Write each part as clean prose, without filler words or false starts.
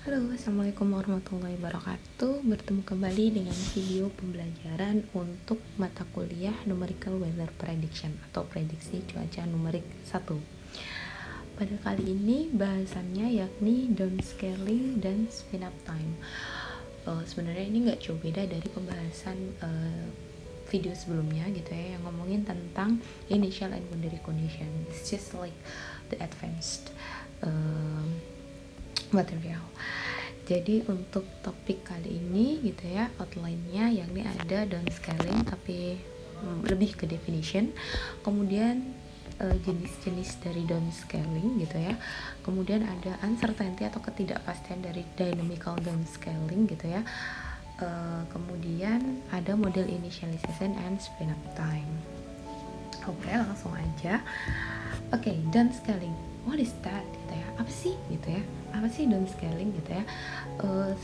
Halo, assalamualaikum warahmatullahi wabarakatuh. Bertemu kembali dengan video pembelajaran untuk mata kuliah Numerical Weather Prediction atau prediksi cuaca numerik 1. Pada kali ini bahasannya yakni downscaling dan spin up time. Sebenarnya ini nggak jauh beda dari pembahasan video sebelumnya gitu ya, yang ngomongin tentang initial and boundary condition. It's just like the advanced material. Jadi untuk topik kali ini gitu ya, outline-nya yakni ada downscaling tapi lebih ke definition, kemudian jenis-jenis dari downscaling gitu ya, kemudian ada uncertainty atau ketidakpastian dari dynamical downscaling gitu ya, kemudian ada model initialization and spin up time. Oke, langsung aja. Oke, downscaling, what is that gitu ya, apa sih gitu ya, apa sih downscaling gitu ya.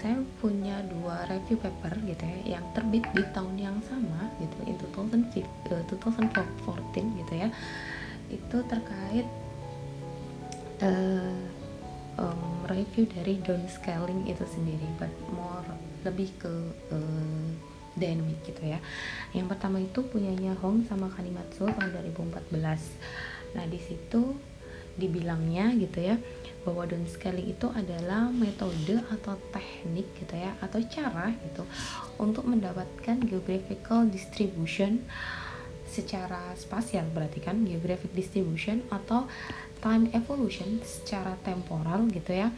Saya punya 2 review paper gitu ya yang terbit di tahun yang sama gitu, in 2014 gitu ya, itu terkait review dari downscaling itu sendiri, but more lebih ke dynamic gitu ya. Yang pertama itu punyanya Hong sama Kanimatsu tahun 2014. Nah di situ dibilangnya gitu ya, bahwa downscaling itu adalah metode atau teknik gitu ya, atau cara gitu untuk mendapatkan geographical distribution secara spasial, berarti kan geographic distribution atau time evolution secara temporal gitu ya,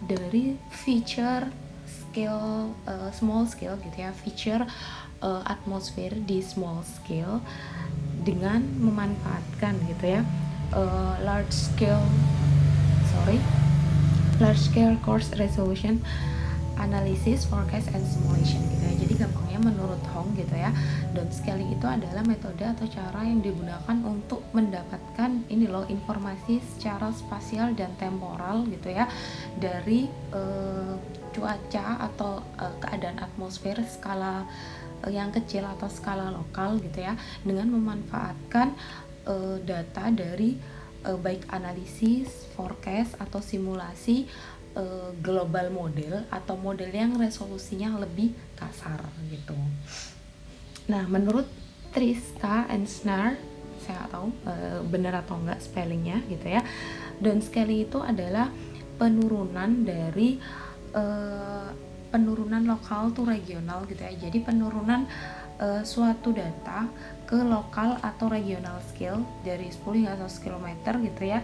dari feature scale, small scale gitu ya, feature atmosfer di small scale dengan memanfaatkan gitu ya large scale coarse resolution analysis, forecast, and simulation gitu ya. Jadi gampangnya menurut Hong gitu ya, downscaling itu adalah metode atau cara yang digunakan untuk mendapatkan ini loh informasi secara spasial dan temporal gitu ya, dari cuaca atau keadaan atmosfer skala yang kecil atau skala lokal gitu ya, dengan memanfaatkan data dari baik analisis, forecast, atau simulasi global model atau model yang resolusinya lebih kasar gitu. Nah menurut Triska and Snar, saya nggak tahu benar atau enggak spellingnya gitu ya, downscaling itu adalah penurunan dari penurunan lokal to regional gitu ya. Jadi penurunan suatu data ke lokal atau regional scale dari 10 hingga 100 km gitu ya,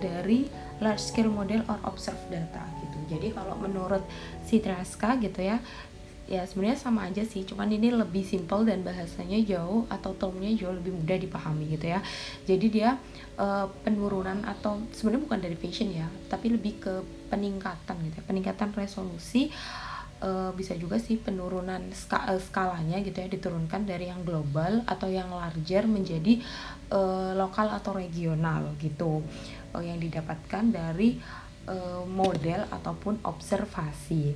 dari large scale model or observed data gitu. Jadi kalau menurut si Traska gitu ya, ya sebenarnya sama aja sih, cuman ini lebih simple dan bahasanya jauh atau termnya jauh lebih mudah dipahami gitu ya. Jadi dia penurunan atau sebenarnya bukan dari derivation ya, tapi lebih ke peningkatan gitu ya, peningkatan resolusi. Bisa juga sih penurunan skalanya gitu ya, diturunkan dari yang global atau yang larger menjadi lokal atau regional gitu, yang didapatkan dari model ataupun observasi.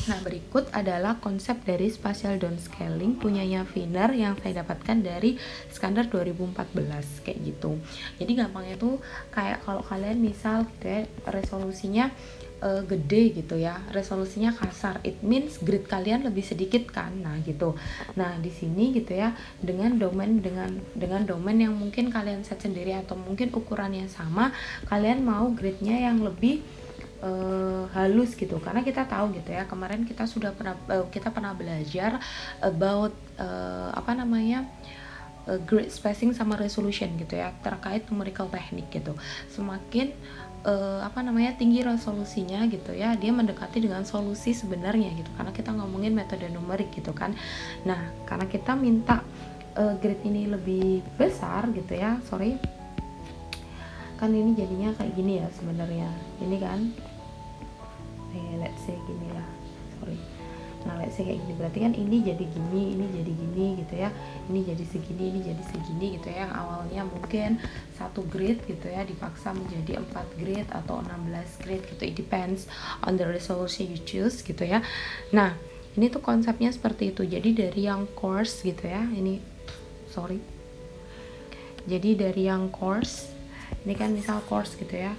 Nah berikut adalah konsep dari spatial downscaling punyanya Wiener yang saya dapatkan dari Skander 2014 kayak gitu. Jadi gampangnya tuh kayak kalau kalian misal gitu ya, resolusinya gede gitu ya, resolusinya kasar, it means grid kalian lebih sedikit kan, nah gitu. Nah di sini gitu ya, dengan domain yang mungkin kalian set sendiri atau mungkin ukurannya sama, kalian mau gridnya yang lebih halus gitu, karena kita tahu gitu ya, kemarin kita pernah belajar about grid spacing sama resolution gitu ya, terkait numerical technique gitu. Semakin tinggi resolusinya gitu ya, dia mendekati dengan solusi sebenarnya gitu, karena kita ngomongin metode numerik gitu kan. Nah karena kita minta grid ini lebih besar gitu ya, kan ini jadinya kayak gini ya sebenarnya, ini kan let's say gini lah, nah let's say kayak gini, berarti kan ini jadi gini gitu ya, ini jadi segini gitu ya, yang awalnya mungkin 1 grid gitu ya dipaksa menjadi 4 grid atau 16 grid gitu, it depends on the resolution you choose gitu ya. Nah ini tuh konsepnya seperti itu. Jadi dari yang coarse gitu ya, jadi dari yang coarse, ini kan misal coarse gitu ya,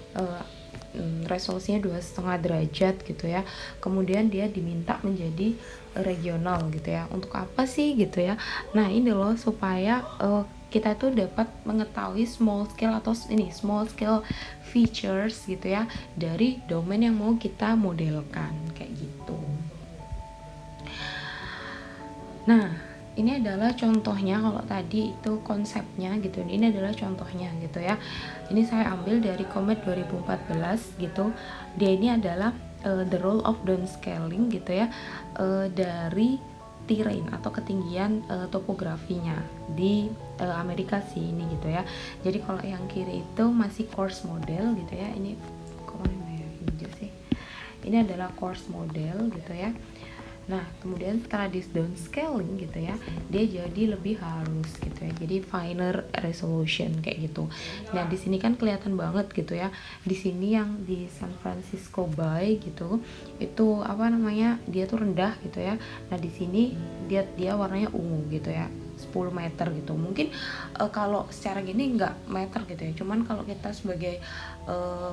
resolusinya 2,5 derajat gitu ya. Kemudian dia diminta menjadi regional gitu ya. Untuk apa sih gitu ya? Nah ini loh supaya kita tuh dapat mengetahui small scale atau small scale features gitu ya dari domain yang mau kita modelkan kayak gitu. Nah, ini adalah contohnya. Kalau tadi itu konsepnya gitu, ini adalah contohnya gitu ya. Ini saya ambil dari Comet 2014 gitu. Dia ini adalah the role of downscaling gitu ya, dari terrain atau ketinggian topografinya di Amerika sih ini gitu ya. Jadi kalau yang kiri itu masih coarse model gitu ya. Ini kok mana ya hijau sih. Ini adalah coarse model gitu ya. Nah, kemudian setelah di downscaling gitu ya, dia jadi lebih halus gitu ya. Jadi finer resolution kayak gitu. Nah, di sini kan kelihatan banget gitu ya. Di sini yang di San Francisco Bay gitu, itu apa namanya? Dia tuh rendah gitu ya. Nah, di sini dia warnanya ungu gitu ya. 10 meter gitu. Mungkin kalau secara gini nggak meter gitu ya. Cuman kalau kita sebagai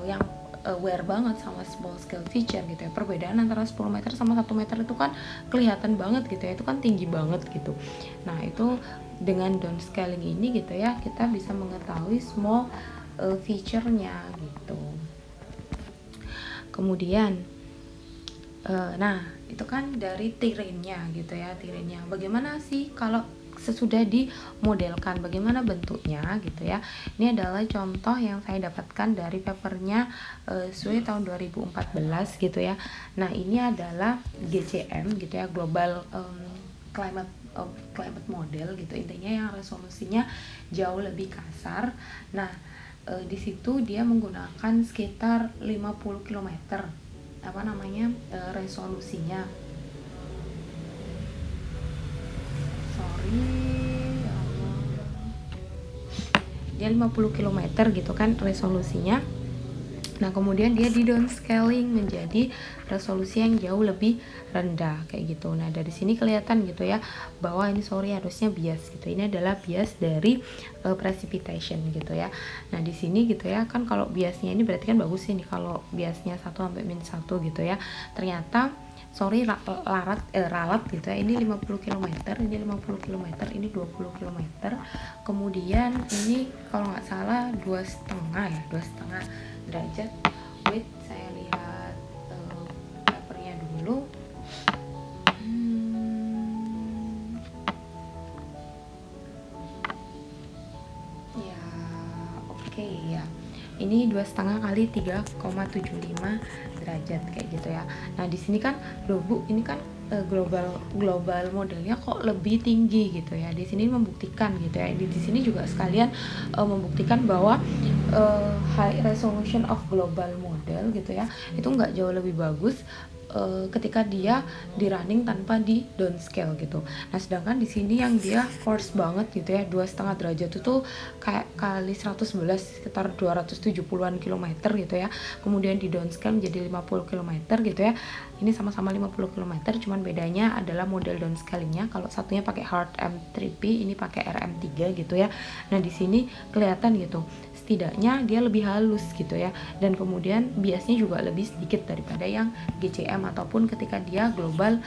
yang aware banget sama small scale feature gitu ya, perbedaan antara 10 meter sama 1 meter itu kan kelihatan banget gitu ya, itu kan tinggi banget gitu. Nah itu dengan downscaling ini gitu ya, kita bisa mengetahui small feature-nya gitu. Kemudian nah itu kan dari terrainnya gitu ya, terrainnya bagaimana sih kalau sesudah dimodelkan, bagaimana bentuknya gitu ya. Ini adalah contoh yang saya dapatkan dari papernya Sue tahun 2014 gitu ya. Nah ini adalah GCM gitu ya, Global Climate Model gitu, intinya yang resolusinya jauh lebih kasar. Nah di situ dia menggunakan sekitar 50 km apa namanya resolusinya. Ya Allah. Dia 50 km gitu kan resolusinya. Nah kemudian dia di downscaling menjadi resolusi yang jauh lebih rendah kayak gitu. Nah dari sini kelihatan gitu ya bahwa ini harusnya bias gitu. Ini adalah bias dari precipitation gitu ya. Nah di sini gitu ya kan, kalau biasnya ini berarti kan bagus ini kalau biasnya 1 sampai -1 gitu ya. Ternyata ralat gitu ya. Ini 50 km, ini 50 km, ini 20 km. Kemudian ini kalau nggak salah 2,5 derajat. Wait, saya lihat papernya dulu. Ya, oke ya. Ini 2,5 kali 3,75 derajat kayak gitu ya. Nah di sini kan Bu, ini kan global modelnya kok lebih tinggi gitu ya. Di sini membuktikan gitu ya. Di sini juga sekalian membuktikan bahwa high resolution of global model gitu ya, itu nggak jauh lebih bagus ketika dia di running tanpa di downscale gitu. Nah sedangkan di sini yang dia coarse banget gitu ya, 2,5 derajat itu kayak kali 111 sekitar 270-an kilometer gitu ya. Kemudian di downscale menjadi 50 km gitu ya. Ini sama-sama 50 km, cuman bedanya adalah model downscalingnya. Kalau satunya pakai hard M3P, ini pakai RM3 gitu ya. Nah di sini kelihatan gitu, setidaknya dia lebih halus gitu ya, dan kemudian biasnya juga lebih sedikit daripada yang GCM ataupun ketika dia global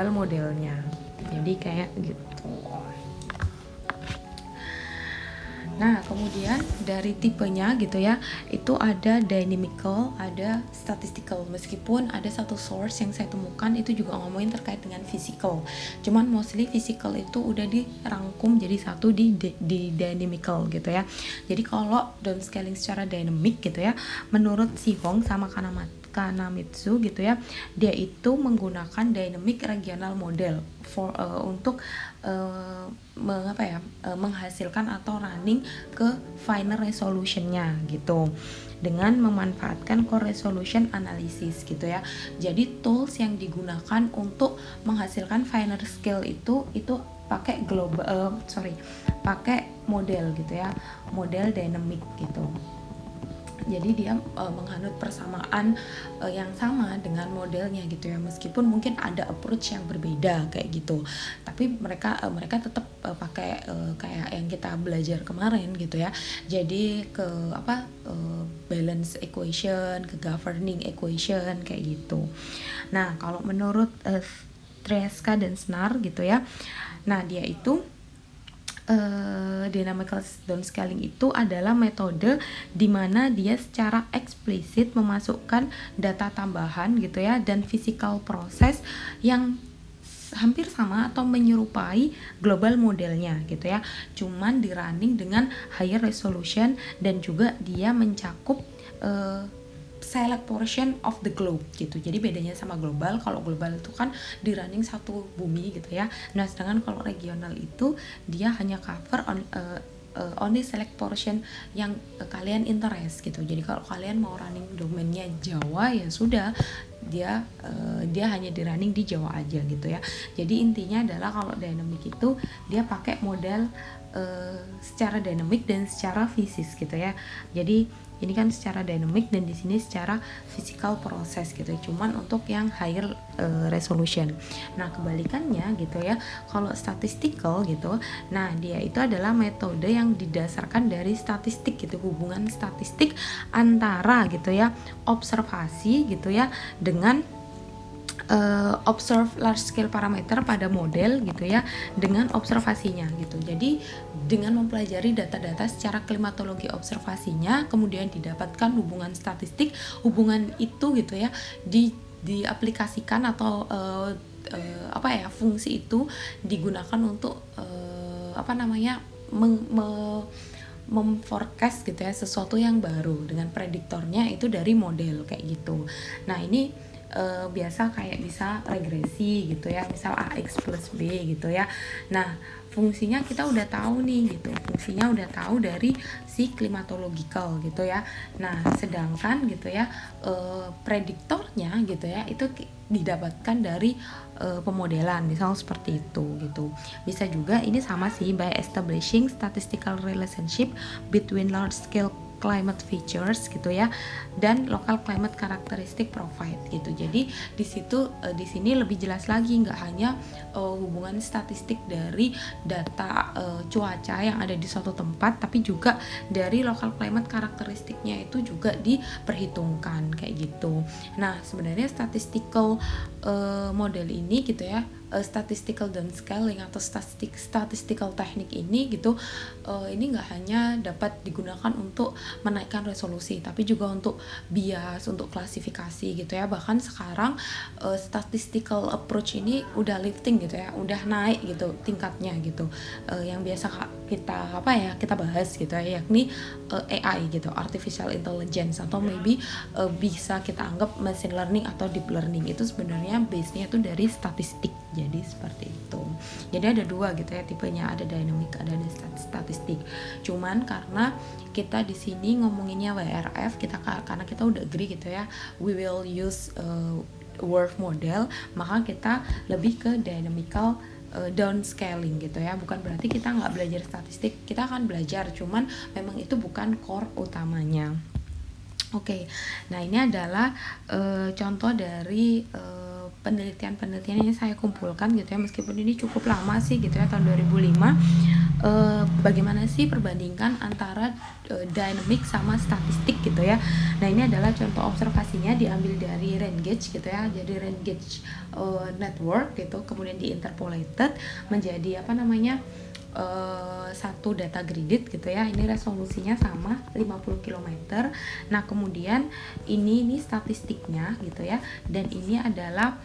modelnya. Jadi kayak gitu. Nah kemudian dari tipenya gitu ya, itu ada dynamical, ada statistical. Meskipun ada satu source yang saya temukan itu juga ngomongin terkait dengan physical, cuman mostly physical itu udah dirangkum jadi satu di dynamical gitu ya. Jadi kalau downscaling secara dynamic gitu ya, menurut si Hong sama Kanamitsu gitu ya, dia itu menggunakan dynamic regional model untuk menghasilkan atau running ke final resolutionnya gitu, dengan memanfaatkan core resolution analysis gitu ya. Jadi tools yang digunakan untuk menghasilkan final scale itu pakai pakai model gitu ya, model dynamic gitu. Jadi dia menganut persamaan yang sama dengan modelnya gitu ya, meskipun mungkin ada approach yang berbeda kayak gitu, tapi mereka tetap pakai kayak yang kita belajar kemarin gitu ya. Jadi ke balance equation, ke governing equation kayak gitu. Nah kalau menurut Tresca dan Snar gitu ya, nah dia itu dynamical downscaling itu adalah metode di mana dia secara eksplisit memasukkan data tambahan gitu ya, dan physical proses yang hampir sama atau menyerupai global modelnya gitu ya, cuman di running dengan higher resolution, dan juga dia mencakup select portion of the globe gitu. Jadi bedanya sama global, kalau global itu kan di running satu bumi gitu ya. Nah sedangkan kalau regional itu dia hanya cover only select portion yang kalian interest gitu. Jadi kalau kalian mau running domainnya Jawa ya sudah, dia hanya di running di Jawa aja gitu ya. Jadi intinya adalah kalau dynamic itu dia pakai model secara dynamic dan secara fisis gitu ya. Jadi ini kan secara dynamic dan di sini secara physical proses gitu, cuman untuk yang higher resolution. Nah kebalikannya gitu ya, kalau statistical gitu, nah dia itu adalah metode yang didasarkan dari statistik gitu, hubungan statistik antara gitu ya observasi gitu ya dengan observe large scale parameter pada model gitu ya dengan observasinya gitu. Jadi dengan mempelajari data-data secara klimatologi observasinya, kemudian didapatkan hubungan statistik, hubungan itu gitu ya diaplikasikan atau fungsi itu digunakan untuk memforecast gitu ya sesuatu yang baru dengan prediktornya itu dari model kayak gitu. Nah ini biasa kayak bisa regresi gitu ya, misal AX plus B gitu ya. Nah fungsinya kita udah tahu nih gitu, fungsinya udah tahu dari si climatological gitu ya. Nah sedangkan gitu ya prediktornya gitu ya itu didapatkan dari pemodelan, misal seperti itu gitu. Bisa juga ini sama sih, by establishing statistical relationship between large scale climate features gitu ya dan local climate characteristic profile gitu. Jadi di situ di sini lebih jelas lagi, nggak hanya hubungan statistik dari data cuaca yang ada di suatu tempat, tapi juga dari local climate karakteristiknya itu juga diperhitungkan kayak gitu. Nah sebenarnya statistical model ini gitu ya, statistical downscaling atau statistical teknik ini gitu, ini nggak hanya dapat digunakan untuk menaikkan resolusi, tapi juga untuk bias, untuk klasifikasi gitu ya. Bahkan sekarang statistical approach ini udah lifting gitu ya, udah naik gitu tingkatnya gitu. Yang biasa kita bahas gitu ya, yakni AI gitu, artificial intelligence, atau maybe bisa kita anggap machine learning atau deep learning. Itu sebenarnya base-nya itu dari statistik. Jadi seperti itu. Jadi ada dua gitu ya tipenya, ada dynamic, ada statistik. Cuman karena kita di sini ngomonginnya WRF, karena kita udah agree gitu ya, we will use Word model, maka kita lebih ke dynamical downscaling gitu ya. Bukan berarti kita nggak belajar statistik, kita akan belajar, cuman memang itu bukan core utamanya. Oke, nah ini adalah contoh dari penelitian-penelitian yang saya kumpulkan gitu ya, meskipun ini cukup lama sih gitu ya, tahun 2005. Bagaimana sih perbandingan antara dynamic sama statistik gitu ya. Nah ini adalah contoh observasinya, diambil dari RANGAGE gitu ya. Jadi RANGAGE network gitu, kemudian diinterpolated menjadi satu data grid gitu ya. Ini resolusinya sama 50 km. Nah kemudian ini statistiknya gitu ya, dan ini adalah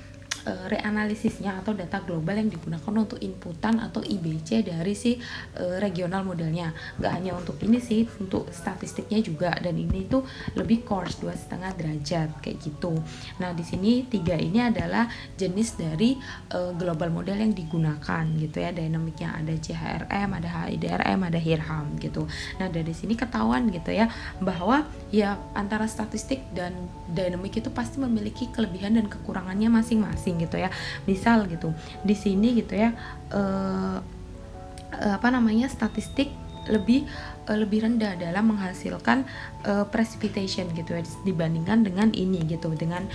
reanalisisnya atau data global yang digunakan untuk inputan atau IBC dari si regional modelnya. Nggak hanya untuk ini sih, untuk statistiknya juga, dan ini tuh lebih coarse 2,5 derajat kayak gitu. Nah di sini 3 ini adalah jenis dari global model yang digunakan gitu ya. Dynamicnya ada CHRM, ada HIDRM, ada HIRHAM gitu. Nah dari sini ketahuan gitu ya bahwa ya antara statistik dan dynamic itu pasti memiliki kelebihan dan kekurangannya masing-masing gitu ya. Misal gitu di sini gitu ya statistik lebih rendah dalam menghasilkan precipitation gitu ya dibandingkan dengan ini gitu, dengan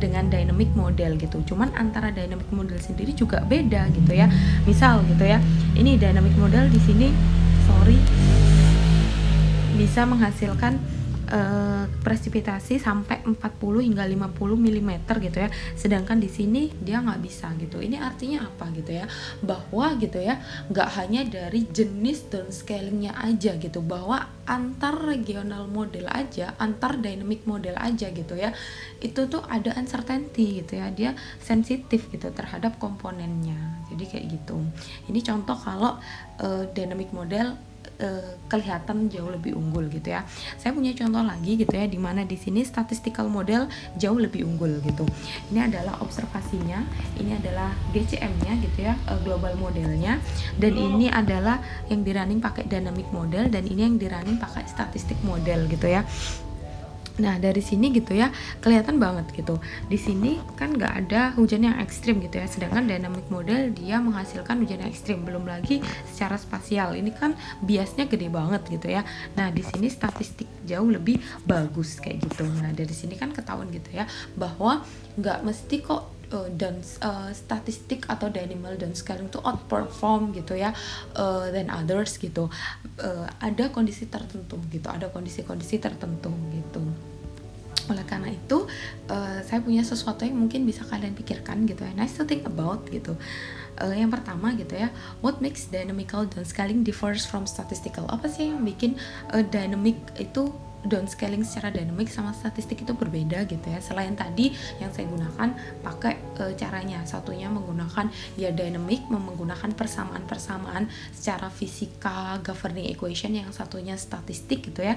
dengan dynamic model gitu. Cuman antara dynamic model sendiri juga beda gitu ya. Misal gitu ya, ini dynamic model di sini bisa menghasilkan presipitasi sampai 40 hingga 50 mm gitu ya. Sedangkan di sini dia nggak bisa gitu. Ini artinya apa gitu ya? Bahwa gitu ya, nggak hanya dari jenis downscalingnya aja gitu, bahwa antar regional model aja, antar dynamic model aja gitu ya, itu tuh ada uncertainty gitu ya. Dia sensitif gitu terhadap komponennya. Jadi kayak gitu. Ini contoh kalau dynamic model kelihatan jauh lebih unggul gitu ya. Saya punya contoh lagi gitu ya, dimana di sini statistical model jauh lebih unggul gitu. Ini adalah observasinya, ini adalah GCM-nya gitu ya, global modelnya, dan ini adalah yang di running pakai dynamic model, dan ini yang di running pakai statistic model gitu ya. Nah dari sini gitu ya kelihatan banget gitu. Di sini kan nggak ada hujan yang ekstrim gitu ya. Sedangkan dynamic model dia menghasilkan hujan yang ekstrim. Belum lagi secara spasial. Ini kan biasnya gede banget gitu ya. Nah di sini statistik jauh lebih bagus kayak gitu. Nah dari sini kan ketahuan gitu ya bahwa nggak mesti kok statistik atau dynamical downscaling itu outperform gitu ya than others gitu. Ada kondisi tertentu gitu, ada kondisi-kondisi tertentu gitu. Oleh karena itu saya punya sesuatu yang mungkin bisa kalian pikirkan gitu ya, nice to think about gitu. Yang pertama gitu ya, what makes dynamical downscaling differs from statistical? Apa sih yang bikin dynamic itu downscaling secara dynamic sama statistik itu berbeda gitu ya? Selain tadi yang saya gunakan pakai caranya, satunya menggunakan ya dynamic, menggunakan persamaan-persamaan secara fisika governing equation, yang satunya statistik gitu ya.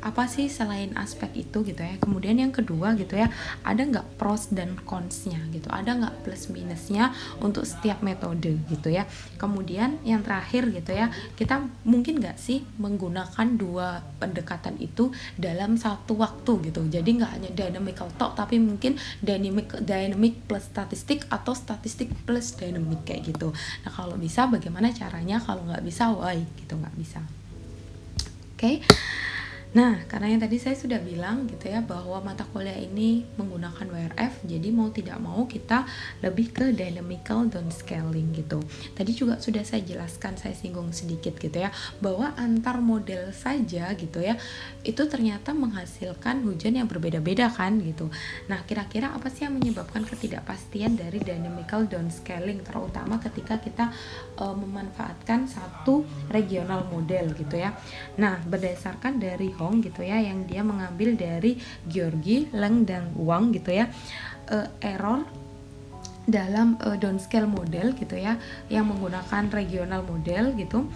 Apa sih selain aspek itu gitu ya. Kemudian yang kedua gitu ya, ada nggak pros dan cons-nya gitu, ada nggak plus minusnya untuk setiap metode gitu ya. Kemudian yang terakhir gitu ya, kita mungkin nggak sih menggunakan dua pendekatan itu dalam satu waktu gitu. Jadi nggak hanya dynamical talk, tapi mungkin dynamic plus statistik atau statistik plus dynamic kayak gitu. Nah kalau bisa bagaimana caranya, kalau nggak bisa why gitu, nggak bisa. Oke. Nah, karena yang tadi saya sudah bilang gitu ya, bahwa mata kuliah ini menggunakan WRF, jadi mau tidak mau kita lebih ke dynamical downscaling gitu. Tadi juga sudah saya jelaskan, saya singgung sedikit gitu ya, bahwa antar model saja gitu ya, itu ternyata menghasilkan hujan yang berbeda-beda kan gitu. Nah, kira-kira apa sih yang menyebabkan ketidakpastian dari dynamical downscaling, terutama ketika kita memanfaatkan satu regional model gitu ya. Nah, berdasarkan dari Hong gitu ya, yang dia mengambil dari Georgi, Leng, dan Wang gitu ya, error dalam downscale model gitu ya, yang menggunakan regional model gitu,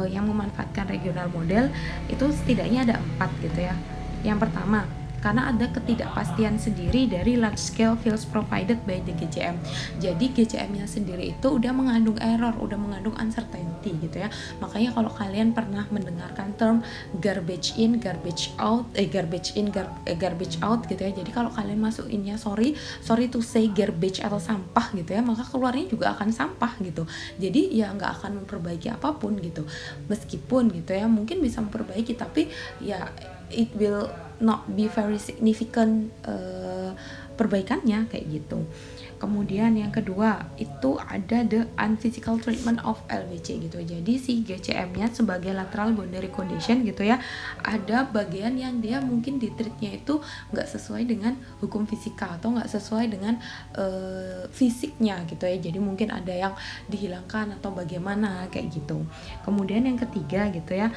yang memanfaatkan regional model itu setidaknya ada 4 gitu ya. Yang pertama, karena ada ketidakpastian sendiri dari large scale fields provided by the GCM. Jadi GCM-nya sendiri itu udah mengandung error, udah mengandung uncertainty gitu ya. Makanya kalau kalian pernah mendengarkan term garbage in, garbage out, garbage out gitu ya. Jadi kalau kalian masukinnya sorry to say garbage atau sampah gitu ya, maka keluarnya juga akan sampah gitu. Jadi ya nggak akan memperbaiki apapun gitu. Meskipun gitu ya, mungkin bisa memperbaiki, tapi ya it will not be very significant perbaikannya kayak gitu. Kemudian yang kedua itu ada the unphysical treatment of LBC gitu. Jadi si GCM-nya sebagai lateral boundary condition gitu ya, ada bagian yang dia mungkin di treatnya itu nggak sesuai dengan hukum fisika atau nggak sesuai dengan fisiknya gitu ya. Jadi mungkin ada yang dihilangkan atau bagaimana kayak gitu. Kemudian yang ketiga gitu ya,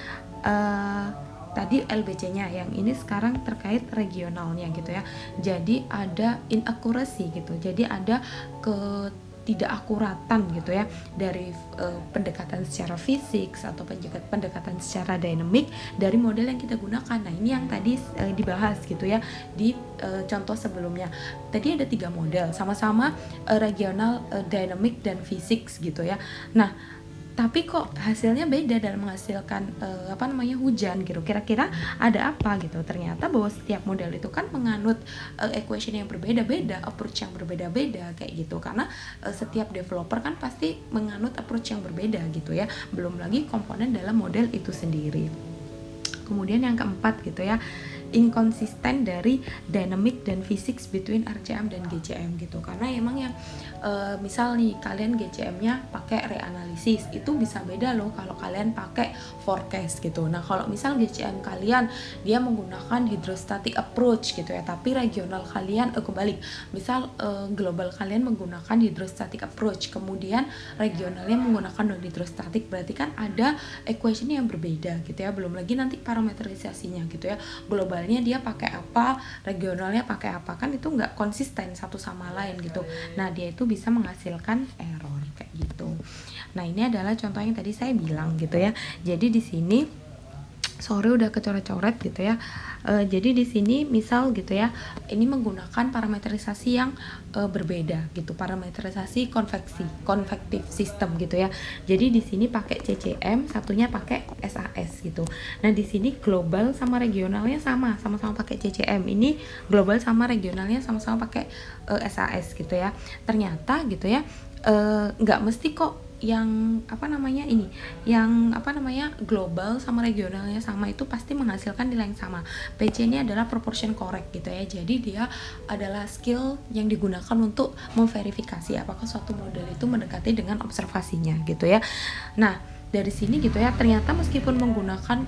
tadi LBC-nya, yang ini sekarang terkait regionalnya gitu ya. Jadi ada inaccuracy gitu. Jadi ada ketidakakuratan gitu ya dari pendekatan secara fisik atau pendekatan secara dinamik dari model yang kita gunakan. Nah, ini yang tadi dibahas gitu ya di contoh sebelumnya. Tadi ada 3 model sama-sama regional, dynamic, dan fisik gitu ya. Nah, tapi kok hasilnya beda dalam menghasilkan hujan gitu. Kira-kira ada apa gitu? Ternyata bahwa setiap model itu kan menganut equation yang berbeda-beda, approach yang berbeda-beda kayak gitu. Karena setiap developer kan pasti menganut approach yang berbeda gitu ya. Belum lagi komponen dalam model itu sendiri. Kemudian yang keempat gitu ya, inconsistent dari dynamic dan physics between RCM dan GCM gitu. Karena emang yang misal nih kalian GCM-nya pakai reanalisis, itu bisa beda loh kalau kalian pakai forecast gitu. Nah kalau misal GCM kalian dia menggunakan hydrostatic approach gitu ya, tapi regional kalian kebalik, misal global kalian menggunakan hydrostatic approach, kemudian regionalnya menggunakan non hydrostatic, berarti kan ada equation yang berbeda gitu ya. Belum lagi nanti parameterisasinya gitu ya, globalnya dia pakai apa, regionalnya pakai apa, kan itu nggak konsisten satu sama lain gitu. Nah dia itu bisa menghasilkan error kayak gitu. Nah ini adalah contoh yang tadi saya bilang gitu ya. Jadi di sini sorry udah kecoret-coret gitu ya. Jadi di sini misal gitu ya, ini menggunakan parameterisasi yang berbeda gitu, parameterisasi convective system gitu ya. Jadi di sini pakai CCM, satunya pakai SAS gitu. Nah di sini global sama regionalnya sama-sama pakai CCM. Ini global sama regionalnya sama-sama pakai SAS gitu ya. Ternyata gitu ya, nggak mesti kok yang global sama regionalnya sama itu pasti menghasilkan nilai yang sama. PC ini adalah proportion correct gitu ya. Jadi dia adalah skill yang digunakan untuk memverifikasi apakah suatu model itu mendekati dengan observasinya gitu ya. Nah dari sini gitu ya, ternyata meskipun menggunakan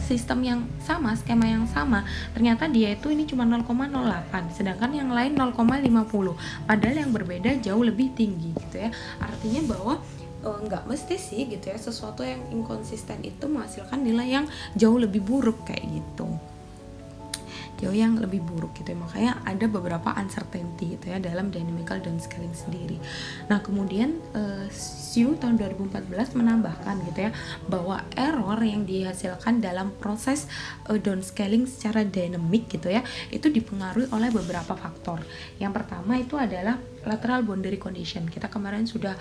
sistem yang sama, skema yang sama, ternyata dia itu ini cuma 0,08, sedangkan yang lain 0,50, padahal yang berbeda jauh lebih tinggi gitu ya. Artinya bahwa nggak mesti sih gitu ya, sesuatu yang inkonsisten itu menghasilkan nilai yang jauh lebih buruk kayak gitu, jauh yang lebih buruk gitu ya. Makanya ada beberapa uncertainty gitu ya dalam dynamical downscaling sendiri. Nah kemudian Siu tahun 2014 menambahkan gitu ya, bahwa error yang dihasilkan dalam proses downscaling secara dynamic gitu ya, itu dipengaruhi oleh beberapa faktor. Yang pertama itu adalah lateral boundary condition. Kita kemarin sudah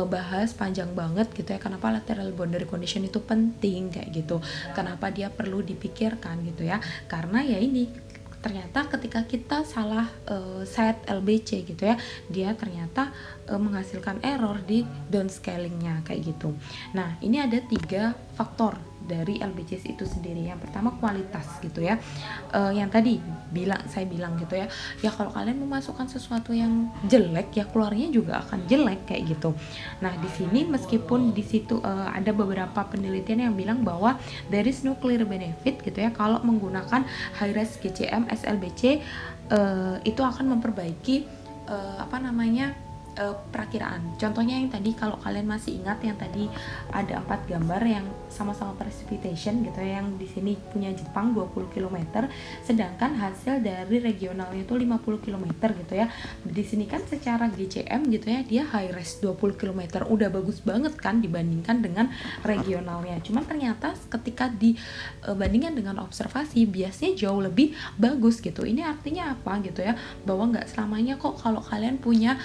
bahas panjang banget gitu ya, kenapa lateral boundary condition itu penting kayak gitu, kenapa dia perlu dipikirkan gitu ya. Karena ya ini ternyata ketika kita salah set LBC gitu ya, dia ternyata menghasilkan error di downscalingnya kayak gitu. Nah ini ada 3 faktor dari LBC itu sendiri. Yang pertama kualitas gitu ya, yang tadi saya bilang gitu ya, ya kalau kalian memasukkan sesuatu yang jelek ya keluarnya juga akan jelek kayak gitu. Nah di sini meskipun di situ ada beberapa penelitian yang bilang bahwa there is no clear benefit gitu ya kalau menggunakan high res GCM SLBC itu akan memperbaiki perakiraan. Contohnya yang tadi kalau kalian masih ingat yang tadi ada 4 gambar yang sama-sama precipitation gitu ya, yang di sini punya Jepang 20 km sedangkan hasil dari regionalnya itu 50 km gitu ya. Di sini kan secara GCM gitu ya dia high res 20 km udah bagus banget kan dibandingkan dengan regionalnya. Cuman ternyata ketika dibandingkan dengan observasi biasanya jauh lebih bagus gitu. Ini artinya apa gitu ya? Bahwa nggak selamanya kok kalau kalian punya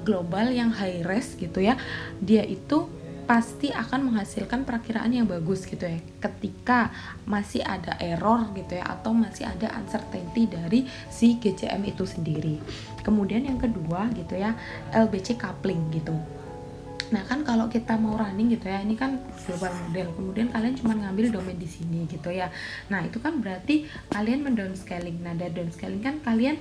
global yang high res gitu ya, dia itu pasti akan menghasilkan perakiraan yang bagus gitu ya, ketika masih ada error gitu ya, atau masih ada uncertainty dari si GCM itu sendiri. Kemudian yang kedua gitu ya, LBC coupling gitu. Nah kan kalau kita mau running gitu ya, ini kan global model, kemudian kalian cuma ngambil domain di sini gitu ya. Nah itu kan berarti kalian mendownscaling. Nah dari downscaling kan kalian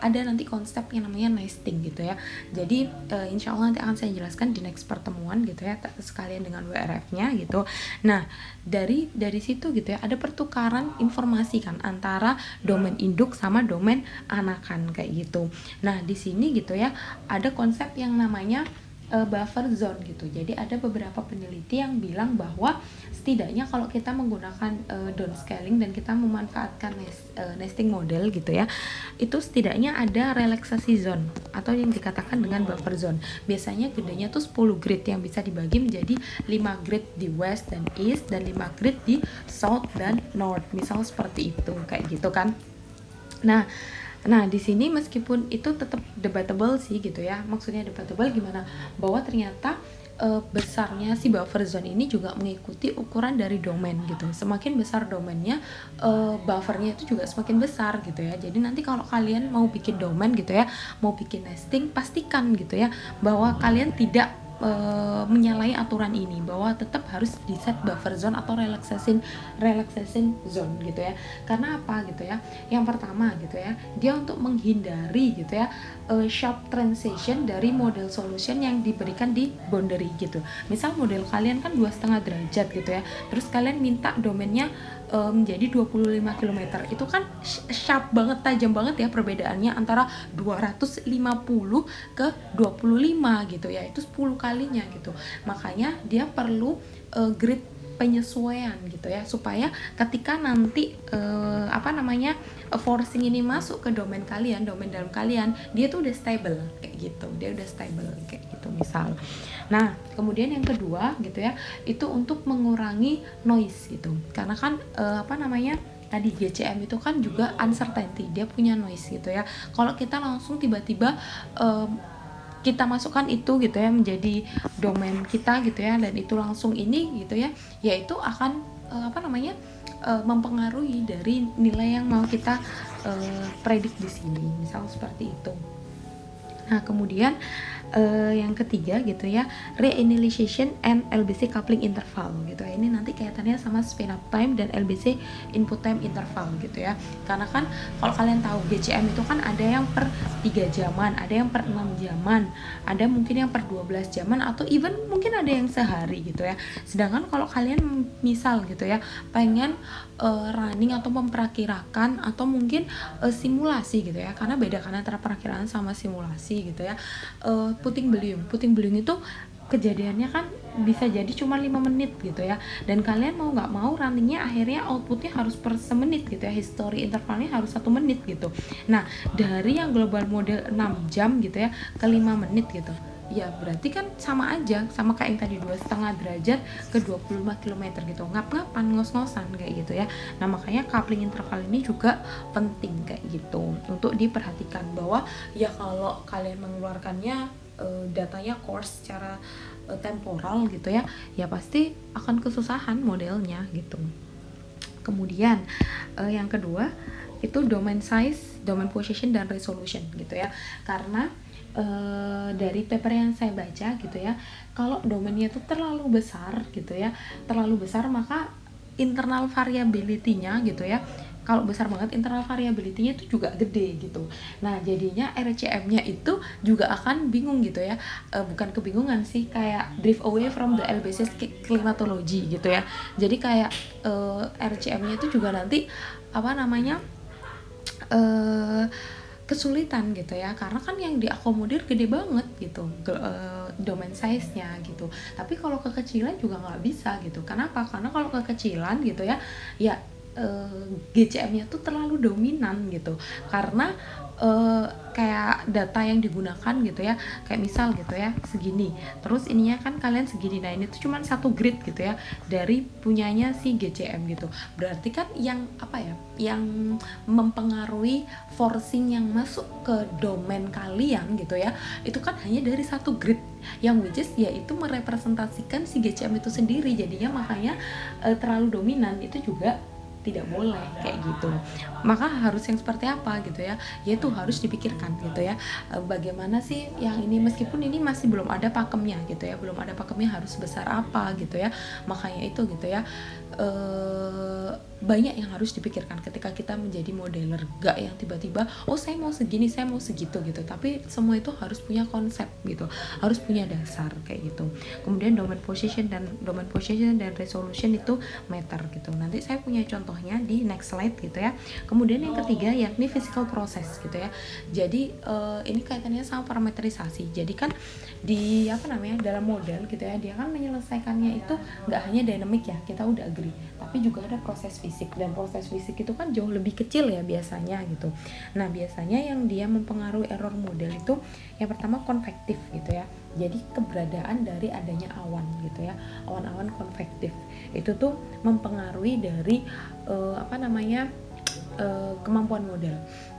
ada nanti konsep yang namanya nesting gitu ya. Jadi insya Allah nanti akan saya jelaskan di next pertemuan gitu ya, sekalian dengan WRF-nya gitu. Nah dari situ gitu ya, ada pertukaran informasi kan antara domain induk sama domain anakan kayak gitu. Nah di sini gitu ya ada konsep yang namanya buffer zone gitu. Jadi ada beberapa peneliti yang bilang bahwa setidaknya kalau kita menggunakan downscaling dan kita memanfaatkan nesting model gitu ya, itu setidaknya ada relaksasi zone atau yang dikatakan dengan buffer zone. Biasanya gedenya tuh 10 grid yang bisa dibagi menjadi 5 grid di west dan east dan 5 grid di south dan north. Misal seperti itu kayak gitu kan. Nah Nah, di sini meskipun itu tetap debatable sih gitu ya. Maksudnya debatable gimana? Bahwa ternyata besarnya si buffer zone ini juga mengikuti ukuran dari domain gitu. Semakin besar domainnya, buffernya itu juga semakin besar gitu ya. Jadi nanti kalau kalian mau bikin domain gitu ya, mau bikin nesting, pastikan gitu ya bahwa kalian tidak menyalahi aturan ini, bahwa tetap harus di set buffer zone atau relaxation zone gitu ya. Karena apa gitu ya? Yang pertama gitu ya, dia untuk menghindari gitu ya sharp transition dari model solution yang diberikan di boundary gitu. Misal model kalian kan 2,5 derajat gitu ya, terus kalian minta domainnya menjadi 25 km. Itu kan sharp banget, tajam banget ya perbedaannya antara 250 ke 25 gitu ya. Itu 10 kalinya gitu. Makanya dia perlu grid penyesuaian gitu ya, supaya ketika nanti forcing ini masuk ke domain kalian, domain dalam kalian, dia tuh udah stable kayak gitu, dia udah stable kayak gitu misal. Nah, kemudian yang kedua gitu ya, itu untuk mengurangi noise gitu, karena kan tadi GCM itu kan juga uncertainty, dia punya noise gitu ya. Kalau kita langsung tiba-tiba kita masukkan itu gitu ya menjadi domain kita gitu ya, dan itu langsung ini gitu ya, yaitu akan mempengaruhi dari nilai yang mau kita predik di sini, misal seperti itu. Nah, kemudian yang ketiga gitu ya, reinitialization and LBC coupling interval gitu ya. Ini nanti kaitannya sama spin up time dan LBC input time interval gitu ya. Karena kan kalau kalian tahu GCM itu kan ada yang per 3 jaman, ada yang per 6 jaman, ada mungkin yang per 12 jaman, atau even mungkin ada yang sehari gitu ya. Sedangkan kalau kalian misal gitu ya pengen running atau memperakirakan atau mungkin simulasi gitu ya, karena beda kan antara perakiraan sama simulasi gitu ya. Puting beliung itu kejadiannya kan bisa jadi cuma 5 menit gitu ya, dan kalian mau nggak mau runningnya akhirnya outputnya harus per semenit gitu ya, history intervalnya harus 1 menit gitu. Nah, dari yang global model 6 jam gitu ya ke 5 menit gitu ya, berarti kan sama aja, sama kayak yang tadi 2,5 derajat ke 25 km gitu, ngap-ngapan, ngos-ngosan kayak gitu ya. Nah, makanya coupling interval ini juga penting kayak gitu untuk diperhatikan, bahwa ya kalau kalian mengeluarkannya datanya coarse secara temporal gitu ya, ya pasti akan kesusahan modelnya gitu. Kemudian yang kedua itu domain size, domain position, dan resolution gitu ya. Karena dari paper yang saya baca gitu ya, kalau domainnya itu terlalu besar gitu ya, terlalu besar, maka internal variability-nya gitu ya, kalau besar banget internal variability-nya itu juga gede gitu. Nah, jadinya RCM-nya itu juga akan bingung gitu ya. Bukan kebingungan sih, kayak drift away from the LBC climatology gitu ya. Jadi kayak RCM-nya itu juga nanti kesulitan gitu ya, karena kan yang diakomodir gede banget gitu domain size-nya gitu. Tapi kalau kekecilan juga nggak bisa gitu. Kenapa? Karena kalau kekecilan gitu ya, GCM-nya tuh terlalu dominan gitu, karena kayak data yang digunakan gitu ya, kayak misal gitu ya segini, terus ininya kan kalian segini. Nah, ini tuh cuma satu grid gitu ya dari punyanya si GCM gitu. Berarti kan yang yang mempengaruhi forcing yang masuk ke domain kalian gitu ya, itu kan hanya dari satu grid, yang which is yaitu merepresentasikan si GCM itu sendiri. Jadinya makanya terlalu dominan itu juga tidak boleh kayak gitu. Maka harus yang seperti apa gitu ya, yaitu harus dipikirkan gitu ya, bagaimana sih yang ini, meskipun ini masih belum ada pakemnya gitu ya, belum ada pakemnya harus sebesar apa gitu ya. Makanya itu gitu ya, banyak yang harus dipikirkan ketika kita menjadi modeler. Gak yang tiba-tiba saya mau segini, saya mau segitu gitu, tapi semua itu harus punya konsep gitu, harus punya dasar kayak gitu. Kemudian domain position dan resolution itu matter gitu. Nanti saya punya contohnya di next slide gitu ya. Kemudian yang ketiga yakni physical process gitu ya. Jadi ini kaitannya sama parameterisasi. Jadi kan di dalam model gitu ya, dia kan menyelesaikannya itu nggak hanya dynamic ya, kita udah agree, tapi juga ada proses fisik, dan proses fisik itu kan jauh lebih kecil ya biasanya gitu. Nah, biasanya yang dia mempengaruhi error model itu yang pertama konvektif gitu ya. Jadi keberadaan dari adanya awan gitu ya, awan-awan konvektif itu tuh mempengaruhi dari kemampuan model.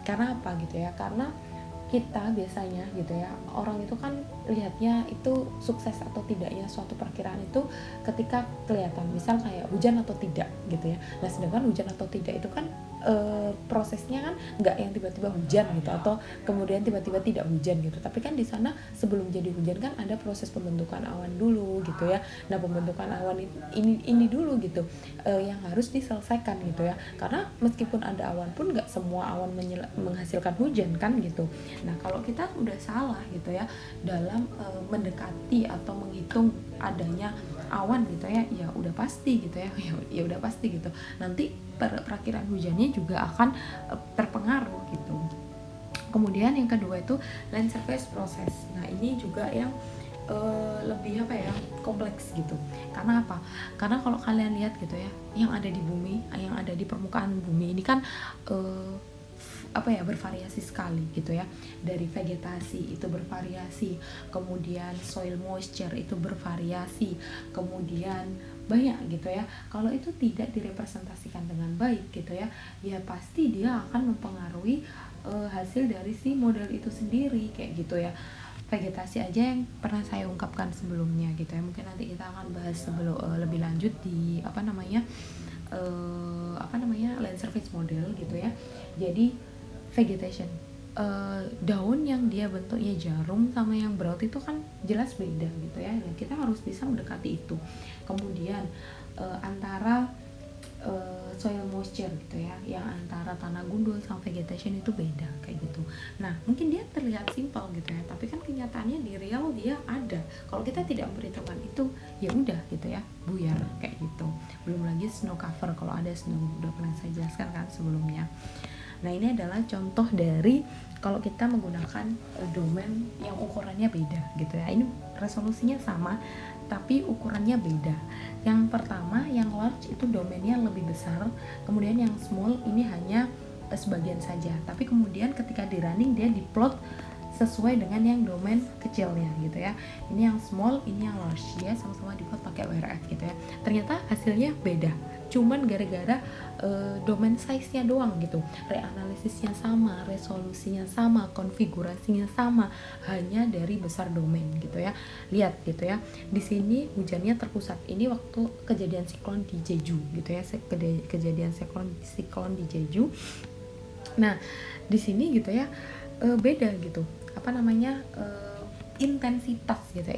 Karena apa gitu ya? Karena kita biasanya gitu ya, orang itu kan lihatnya itu sukses atau tidaknya suatu perkiraan itu ketika kelihatan, misal kayak hujan atau tidak gitu ya. Nah sedangkan hujan atau tidak itu kan prosesnya kan nggak yang tiba-tiba hujan gitu atau kemudian tiba-tiba tidak hujan gitu, tapi kan di sana sebelum jadi hujan kan ada proses pembentukan awan dulu gitu ya. Nah pembentukan awan ini dulu gitu yang harus diselesaikan gitu ya, karena meskipun ada awan pun nggak semua awan menghasilkan hujan kan gitu. Nah kalau kita udah salah gitu ya dalam mendekati atau menghitung adanya awan gitu ya, ya udah pasti gitu ya, ya udah pasti gitu. Nanti perakiraan hujannya juga akan terpengaruh gitu. Kemudian yang kedua itu land surface process. Nah ini juga yang lebih apa ya, kompleks gitu. Karena apa? Karena kalau kalian lihat gitu ya, yang ada di bumi, yang ada di permukaan bumi ini kan apa ya, bervariasi sekali gitu ya. Dari vegetasi itu bervariasi, kemudian soil moisture itu bervariasi, kemudian banyak gitu ya. Kalau itu tidak direpresentasikan dengan baik gitu ya, ya pasti dia akan mempengaruhi hasil dari si model itu sendiri kayak gitu ya. Vegetasi aja yang pernah saya ungkapkan sebelumnya gitu ya, mungkin nanti kita akan bahas sebelum lebih lanjut di apa namanya land surface model gitu ya. Jadi vegetation, daun yang dia bentuknya jarum sama yang broad itu kan jelas beda gitu ya. Nah, kita harus bisa mendekati itu. Kemudian antara soil moisture gitu ya, yang antara tanah gundul sama vegetation itu beda kayak gitu. Nah mungkin dia terlihat simpel gitu ya, tapi kan kenyataannya di real dia ada. Kalau kita tidak memperhitungkan itu ya udah gitu ya, buyar kayak gitu. Belum lagi snow cover, kalau ada snow, udah pernah saya jelaskan kan sebelumnya. Nah ini adalah contoh dari kalau kita menggunakan domain yang ukurannya beda gitu ya. Ini resolusinya sama tapi ukurannya beda. Yang pertama yang large itu domainnya lebih besar, kemudian yang small ini hanya sebagian saja. Tapi kemudian ketika di running dia diplot sesuai dengan yang domain kecilnya gitu ya. Ini yang small, ini yang large, dia sama-sama dibuat pakai WRF gitu ya. Ternyata hasilnya beda, cuman gara-gara domain size-nya doang gitu. Reanalisisnya sama, resolusinya sama, konfigurasinya sama, hanya dari besar domain gitu ya. Lihat gitu ya. Di sini hujannya terpusat. Ini waktu kejadian siklon di Jeju gitu ya. Kejadian siklon di Jeju. Nah, di sini gitu ya beda gitu. Apa namanya? Intensitas gitu ya,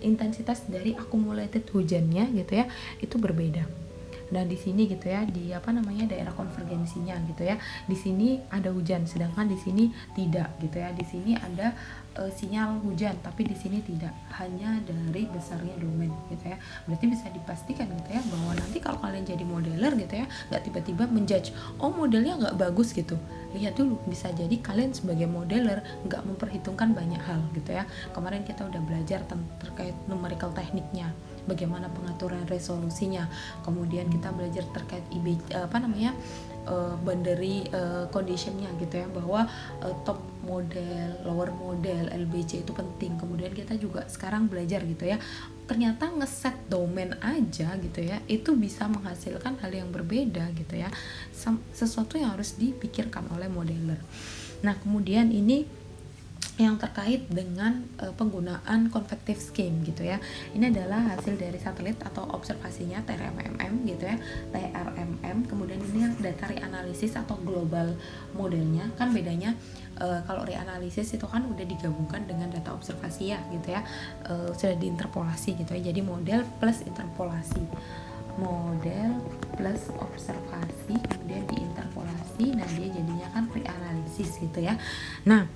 intensitas dari accumulated hujannya gitu ya, itu berbeda. Nah di sini gitu ya, di apa namanya daerah konvergensinya gitu ya, di sini ada hujan sedangkan di sini tidak gitu ya. Di sini ada sinyal hujan tapi di sini tidak, hanya dari besarnya domain gitu ya. Berarti bisa dipastikan gitu ya bahwa nanti kalau kalian jadi modeler gitu ya, nggak tiba-tiba menjudge oh modelnya nggak bagus gitu. Lihat dulu, bisa jadi kalian sebagai modeler nggak memperhitungkan banyak hal gitu ya. Kemarin kita udah belajar terkait numerical tekniknya, bagaimana pengaturan resolusinya, kemudian kita belajar terkait boundary conditionnya gitu ya, bahwa top model, lower model, LBC itu penting. Kemudian kita juga sekarang belajar gitu ya, ternyata ngeset domain aja gitu ya, itu bisa menghasilkan hal yang berbeda gitu ya, sesuatu yang harus dipikirkan oleh modeler. Nah kemudian ini yang terkait dengan penggunaan convective scheme gitu ya. Ini adalah hasil dari satelit atau observasinya TRMM gitu ya, TRMM. Kemudian ini data reanalisis atau global modelnya. Kan bedanya kalau reanalisis itu kan udah digabungkan dengan data observasi ya gitu ya, sudah diinterpolasi gitu ya. Jadi model plus interpolasi, model plus observasi kemudian diinterpolasi, nah dia jadinya kan reanalisis gitu ya. Nah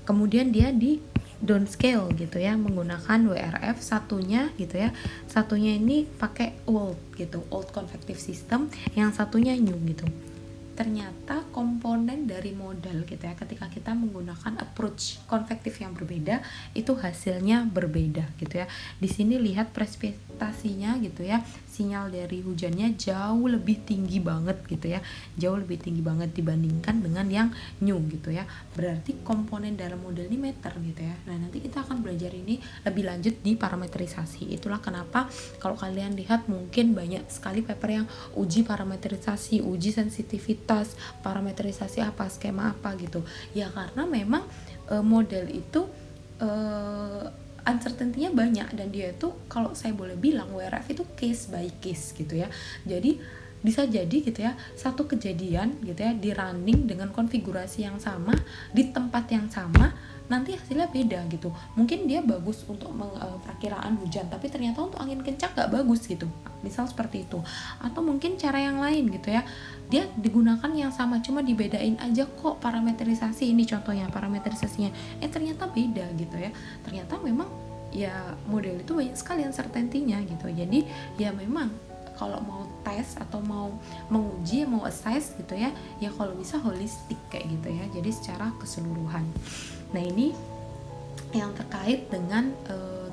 kemudian dia di downscale gitu ya, menggunakan WRF satunya gitu ya. Satunya ini pakai old gitu, old convective system, yang satunya new gitu. Ternyata komponen dari model gitu ya, ketika kita menggunakan approach konvektif yang berbeda, itu hasilnya berbeda gitu ya. Di sini lihat presentasinya gitu ya, sinyal dari hujannya jauh lebih tinggi banget gitu ya, jauh lebih tinggi banget dibandingkan dengan yang new gitu ya. Berarti komponen dalam model ini meter gitu ya. Nah nanti kita akan belajar ini lebih lanjut di parametrisasi. Itulah kenapa kalau kalian lihat mungkin banyak sekali paper yang uji parametrisasi, uji sensitivity kompleks, parameterisasi apa, skema apa gitu ya, karena memang model itu uncertainty-nya banyak, dan dia itu kalau saya boleh bilang WRF itu case by case gitu ya. Jadi bisa jadi gitu ya, satu kejadian gitu ya di running dengan konfigurasi yang sama di tempat yang sama, nanti hasilnya beda gitu. Mungkin dia bagus untuk perakiraan hujan, tapi ternyata untuk angin kencang gak bagus gitu, misal seperti itu. Atau mungkin cara yang lain gitu ya, dia digunakan yang sama cuma dibedain aja kok parameterisasi, ini contohnya parameterisasinya ternyata beda gitu ya. Ternyata memang ya model itu banyak sekali uncertainty-nya gitu. Jadi ya memang kalau mau tes atau mau menguji, mau assess gitu ya, ya kalau bisa holistik kayak gitu ya, jadi secara keseluruhan. Nah ini yang terkait dengan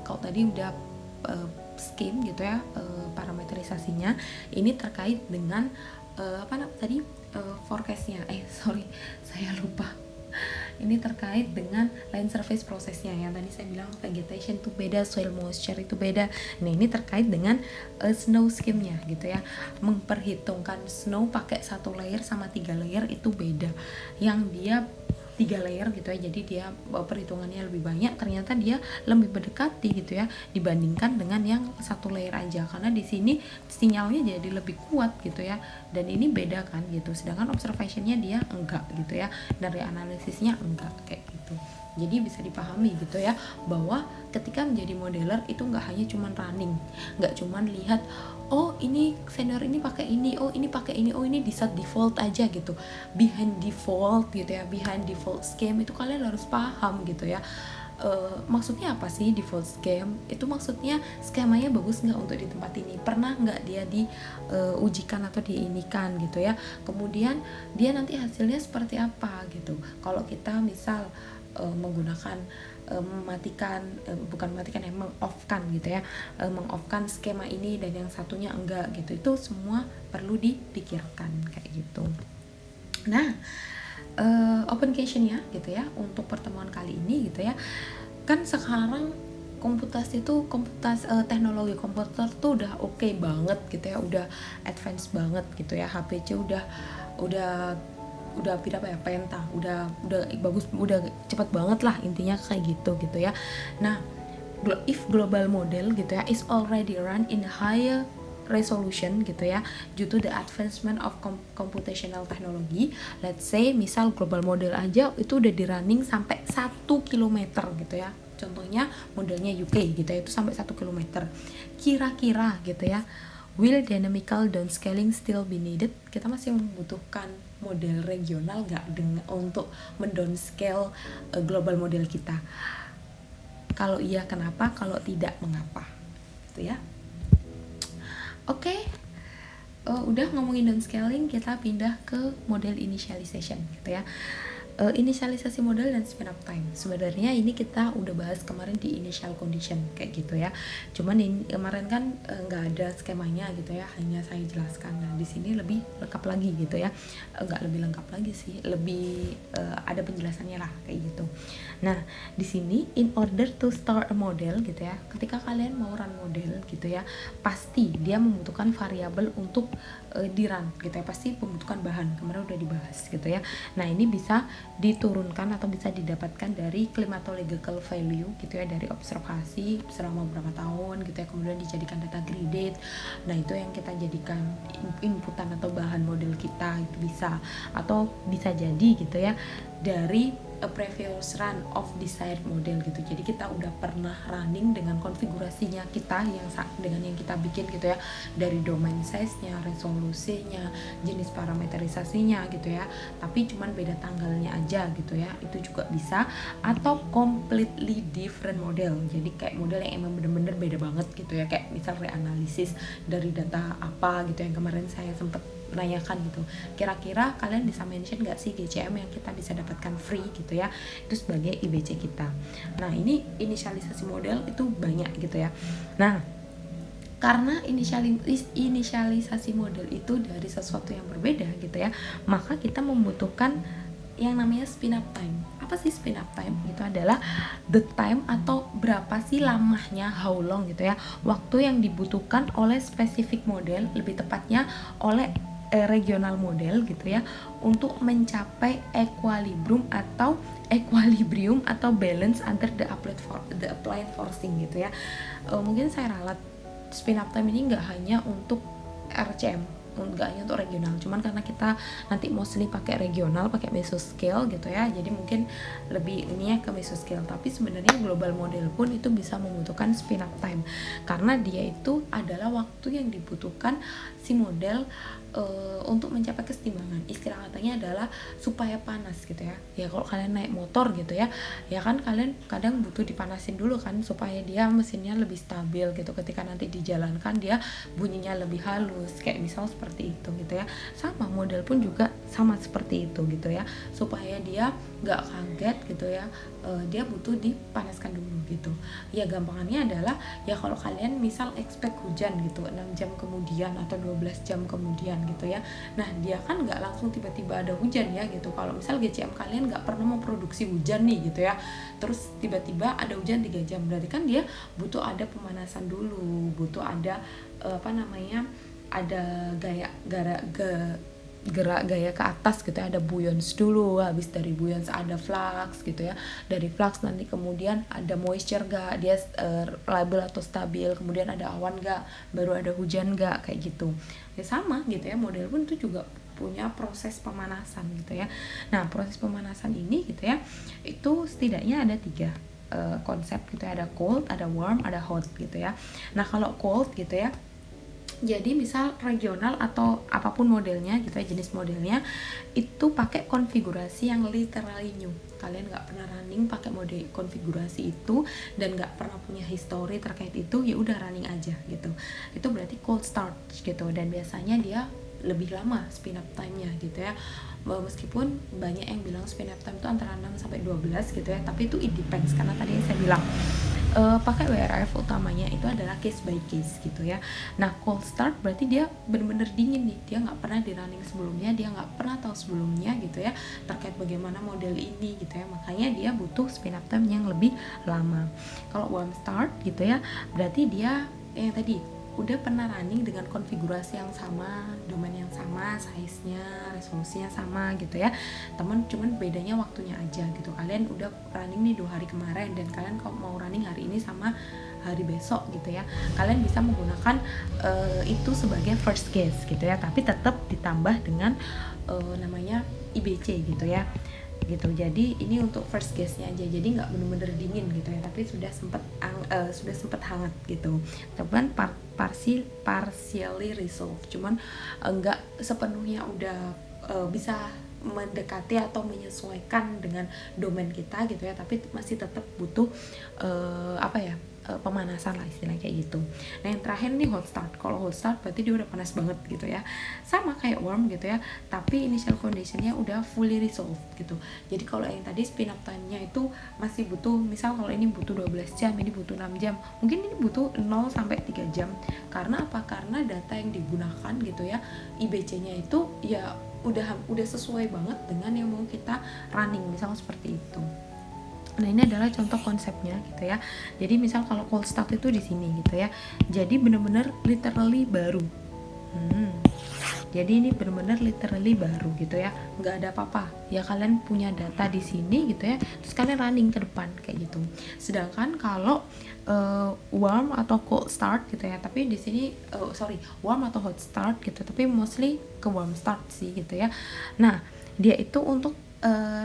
kalau tadi udah scheme gitu ya, parameterisasinya. Ini terkait dengan forecastnya, saya lupa. Ini terkait dengan land surface prosesnya, yang tadi saya bilang vegetation itu beda, soil moisture itu beda. Nah ini terkait dengan snow scheme-nya gitu ya, memperhitungkan snow pakai 1 layer sama 3 layer itu beda. Yang dia 3 layer gitu ya, jadi dia perhitungannya lebih banyak, ternyata dia lebih mendekati gitu ya dibandingkan dengan yang 1 layer aja, karena di sini sinyalnya jadi lebih kuat gitu ya, dan ini beda kan gitu, sedangkan observationnya dia enggak gitu ya, dari analisisnya enggak kayak gitu. Jadi bisa dipahami gitu ya, bahwa ketika menjadi modeler itu nggak hanya cuman running, nggak cuman lihat oh ini senior ini pakai ini, oh ini pakai ini, oh ini di set default aja gitu. Behind default gitu ya, behind default scheme itu kalian harus paham gitu ya. Maksudnya apa sih default scheme? Itu maksudnya skemanya bagus nggak untuk di tempat ini, pernah nggak dia diujikan atau diinikan gitu ya, kemudian dia nanti hasilnya seperti apa gitu. Kalau kita misal menggunakan mengoff-kan gitu ya, mengoff-kan skema ini dan yang satunya enggak gitu, itu semua perlu dipikirkan kayak gitu. Nah open question-nya gitu ya untuk pertemuan kali ini gitu ya, kan sekarang teknologi komputer tuh udah oke banget gitu ya, udah advance banget gitu ya, HPC udah berapa ya, penta udah bagus, udah cepet banget lah intinya kayak gitu ya. Nah if global model gitu ya is already run in higher resolution gitu ya, due to the advancement of computational technology, let's say misal global model aja itu udah di running sampai 1 km gitu ya, contohnya modelnya UK gitu ya, itu sampai 1 km. Kira-kira gitu ya, will dynamical downscaling still be needed? Kita masih membutuhkan model regional nggak untuk mendownscale global model kita? Kalau iya kenapa? Kalau tidak mengapa? Gitu ya. Oke. Udah ngomongin downscaling, kita pindah ke model initialization gitu ya. Inisialisasi model dan spin up time. Sebenarnya ini kita udah bahas kemarin di initial condition kayak gitu ya. Cuman ini kemarin kan nggak ada skemanya gitu ya, hanya saya jelaskan. Nah di sini lebih lengkap lagi gitu ya, nggak lebih lengkap lagi sih, lebih ada penjelasannya lah kayak gitu. Nah di sini in order to start a model gitu ya, ketika kalian mau run model gitu ya, pasti dia membutuhkan variabel untuk di run gitu ya, pasti membutuhkan bahan, kemarin udah dibahas gitu ya. Nah ini bisa diturunkan atau bisa didapatkan dari climatological value gitu ya, dari observasi selama beberapa tahun gitu ya, kemudian dijadikan data graded. Nah itu yang kita jadikan inputan atau bahan model kita, itu bisa, atau bisa jadi gitu ya dari a previous run of desired model gitu. Jadi kita udah pernah running dengan konfigurasinya kita yang dengan yang kita bikin gitu ya, dari domain size-nya, resolusinya, jenis parameterisasinya gitu ya, tapi cuman beda tanggalnya aja gitu ya, itu juga bisa. Atau completely different model, jadi kayak model yang emang bener-bener beda banget gitu ya, kayak misal reanalisis dari data apa gitu yang kemarin saya sempet menanyakan gitu, kira-kira kalian bisa mention gak sih GCM yang kita bisa dapatkan free gitu ya, itu sebagai IBC kita. Nah ini inisialisasi model itu banyak gitu ya. Nah karena inisialisasi model itu dari sesuatu yang berbeda gitu ya, maka kita membutuhkan yang namanya spin up time. Apa sih spin up time? Itu adalah the time atau berapa sih lamanya, how long gitu ya, waktu yang dibutuhkan oleh spesifik model, lebih tepatnya oleh regional model gitu ya, untuk mencapai equilibrium atau balance under the applied forcing gitu ya. Mungkin saya ralat spin up time ini nggak hanya untuk RCM, nggak hanya untuk regional, cuman karena kita nanti mostly pakai regional, pakai mesoscale gitu ya, jadi mungkin lebih ini ya ke mesoscale. Tapi sebenarnya global model pun itu bisa membutuhkan spin up time, karena dia itu adalah waktu yang dibutuhkan si model untuk mencapai kesetimbangan. Istilah katanya adalah supaya panas gitu ya. Ya kalau kalian naik motor gitu ya, ya kan kalian kadang butuh dipanasin dulu kan, supaya dia mesinnya lebih stabil gitu. Ketika nanti dijalankan dia bunyinya lebih halus, kayak misal seperti itu gitu ya. Sama model pun juga sama seperti itu gitu ya, supaya dia nggak kaget gitu ya. Dia butuh dipanaskan dulu gitu. Ya gampangannya adalah ya kalau kalian misal expect hujan gitu 6 jam kemudian atau 12 jam kemudian gitu ya, nah dia kan nggak langsung tiba-tiba ada hujan ya gitu. Kalau misal GCM kalian nggak pernah memproduksi hujan nih gitu ya, terus tiba-tiba ada hujan 3 jam, berarti kan dia butuh ada pemanasan dulu, butuh ada ada gerak gaya ke atas gitu ya, ada buoyance dulu, habis dari buoyance ada flux gitu ya, dari flux nanti kemudian ada moisture gak, dia label atau stabil, kemudian ada awan gak, baru ada hujan gak, kayak gitu ya. Sama gitu ya, model pun itu juga punya proses pemanasan gitu ya. Nah proses pemanasan ini gitu ya, itu setidaknya ada 3 konsep gitu ya, ada cold, ada warm, ada hot gitu ya. Nah kalau cold gitu ya, jadi misal regional atau apapun modelnya gitu ya, jenis modelnya itu pakai konfigurasi yang literally new. Kalian nggak pernah running pakai mode konfigurasi itu dan nggak pernah punya history terkait itu, ya udah running aja gitu. Itu berarti cold start gitu, dan biasanya dia lebih lama spin up time-nya gitu ya. Meskipun banyak yang bilang spin up time itu antara 6 sampai 12 gitu ya, tapi itu it depends, karena tadi yang saya bilang pakai WRF utamanya itu adalah case by case gitu ya. Nah cold start berarti dia benar-benar dingin nih, dia nggak pernah di running sebelumnya, dia nggak pernah tahu sebelumnya gitu ya terkait bagaimana model ini gitu ya, makanya dia butuh spin up time yang lebih lama. Kalau warm start gitu ya, berarti dia yang tadi udah pernah running dengan konfigurasi yang sama, domain yang sama, size-nya, resolusinya sama gitu ya teman, cuman bedanya waktunya aja gitu. Kalian udah running nih 2 hari kemarin, dan kalian kalau mau running hari ini sama hari besok gitu ya, kalian bisa menggunakan itu sebagai first case gitu ya, tapi tetap ditambah dengan namanya IBC gitu ya gitu. Jadi ini untuk first case-nya aja, jadi nggak bener-bener dingin gitu ya, tapi sudah sempat hangat gitu. Tapi kan partially resolved, cuman nggak sepenuhnya udah bisa mendekati atau menyesuaikan dengan domain kita gitu ya, tapi masih tetap butuh pemanasan lah istilahnya kayak gitu. Nah yang terakhir nih hot start. Kalau hot start berarti dia udah panas banget gitu ya, sama kayak warm gitu ya, tapi initial conditionnya udah fully resolved gitu. Jadi kalau yang tadi spin up time-nya itu masih butuh, misal kalau ini butuh 12 jam, ini butuh 6 jam, mungkin ini butuh 0 sampai 3 jam. Karena apa? Karena data yang digunakan gitu ya, IBC-nya itu ya udah sesuai banget dengan yang mau kita running, misalnya seperti itu. Nah ini adalah contoh konsepnya gitu ya. Jadi misal kalau cold start itu di sini gitu ya, jadi bener-bener literally baru. Jadi ini bener-bener literally baru gitu ya, nggak ada apa-apa ya, kalian punya data di sini gitu ya, terus kalian running ke depan kayak gitu. Sedangkan kalau warm atau cold start gitu ya, tapi di sini warm atau hot start gitu, tapi mostly ke warm start sih gitu ya. Nah dia itu untuk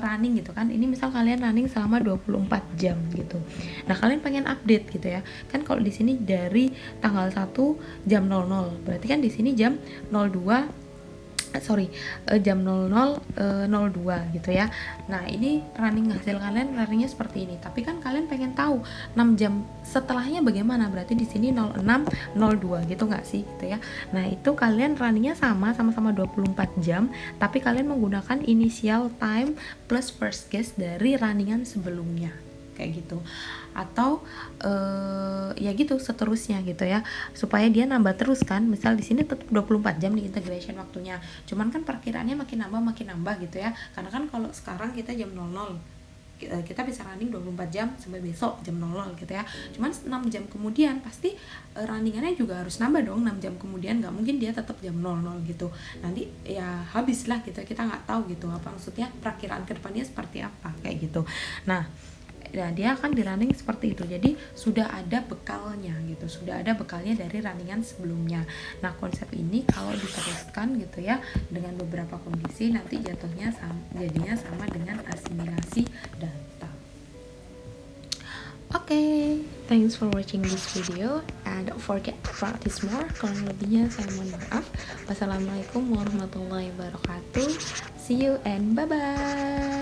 running gitu kan, ini misal kalian running selama 24 jam gitu. Nah kalian pengen update gitu ya kan, kalau di sini dari tanggal 1 jam 00, berarti kan di sini jam 00:02 gitu ya. Nah ini running hasil kalian runningnya seperti ini, tapi kan kalian pengen tahu 6 jam setelahnya bagaimana, berarti di sini 06:02 gitu nggak sih gitu ya. Nah itu kalian runningnya sama-sama 24 jam, tapi kalian menggunakan initial time plus first guess dari runningan sebelumnya kayak gitu, atau ya gitu seterusnya gitu ya, supaya dia nambah terus kan. Misal di sini tetap 24 jam di integration waktunya, cuman kan perkiraannya makin nambah gitu ya, karena kan kalau sekarang kita jam 00 kita bisa running 24 jam sampai besok jam 00 gitu ya. Cuman 6 jam kemudian pasti runningannya juga harus nambah dong. 6 jam kemudian nggak mungkin dia tetap jam 00 gitu, nanti ya habis lah gitu, kita nggak tahu gitu apa maksudnya perakiraan kedepannya seperti apa kayak gitu. Nah dia akan di running seperti itu, jadi sudah ada bekalnya gitu, sudah ada bekalnya dari runningan sebelumnya. Nah konsep ini kalau diteruskan gitu ya dengan beberapa kondisi, nanti jadinya sama dengan asimilasi data. Okay, thanks for watching this video and don't forget to practice more. Kurang lebihnya saya mohon maaf. Wassalamualaikum warahmatullahi wabarakatuh. See you and bye bye.